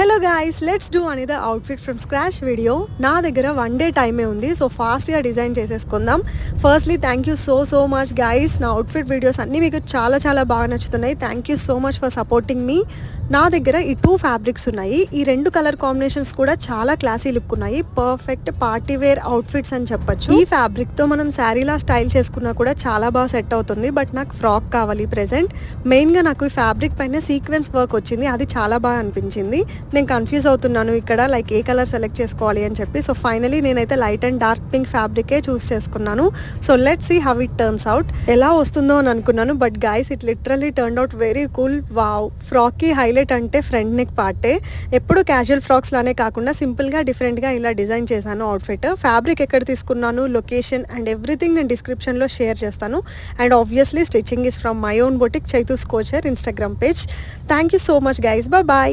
Hello guys, let's do అనేది outfit from scratch video. నా దగ్గర 1 డే టైమే ఉంది, సో ఫాస్ట్గా డిజైన్ చేసేసుకుందాం. Firstly thank you so much guys. నా అవుట్ఫిట్ వీడియోస్ అన్నీ మీకు చాలా బాగా నచ్చుతున్నాయి. Thank you so much for supporting me. నా దగ్గర ఈ 2 ఫ్యాబ్రిక్స్ ఉన్నాయి. ఈ 2 కలర్ కాంబినేషన్స్ కూడా చాలా క్లాసీ లుక్ ఉన్నాయి. పర్ఫెక్ట్ పార్టీ వేర్ అవుట్ఫిట్స్ అని చెప్పొచ్చు. ఈ ఫ్యాబ్రిక్తో మనం శారీలా స్టైల్ చేసుకున్నా కూడా చాలా బాగా సెట్ అవుతుంది. బట్ నాకు ఫ్రాక్ కావాలి ప్రెజెంట్. మెయిన్గా నాకు ఈ ఫ్యాబ్రిక్ పైన సీక్వెన్స్ వర్క్ వచ్చింది, అది చాలా బాగా అనిపించింది. నేను కన్ఫ్యూజ్ అవుతున్నాను ఇక్కడ, లైక్ ఏ కలర్ సెలెక్ట్ చేసుకోవాలి అని చెప్పి. సో ఫైనలీ నేనైతే లైట్ అండ్ డార్క్ పింక్ ఫ్యాబ్రికే చూస్ చేసుకున్నాను. So let's see how it turns out. ఎలా వస్తుందో అని అనుకున్నాను, but guys it literally turn out very cool. Wow, ఫ్రాక్కి హైలైట్ అంటే ఫ్రంట్ నెక్ పార్టే. ఎప్పుడు క్యాజువల్ ఫ్రాక్స్ లానే కాకుండా సింపుల్గా డిఫరెంట్గా ఇలా డిజైన్ చేశాను అవుట్ఫిట్. ఫ్యాబ్రిక్ ఎక్కడ తీసుకున్నాను, లొకేషన్ అండ్ ఎవ్రీథింగ్ నేను డిస్క్రిప్షన్లో షేర్ చేస్తాను. And obviously stitching is from my own boutique, Chaitu's couture Instagram page. Thank you so much guys, bye.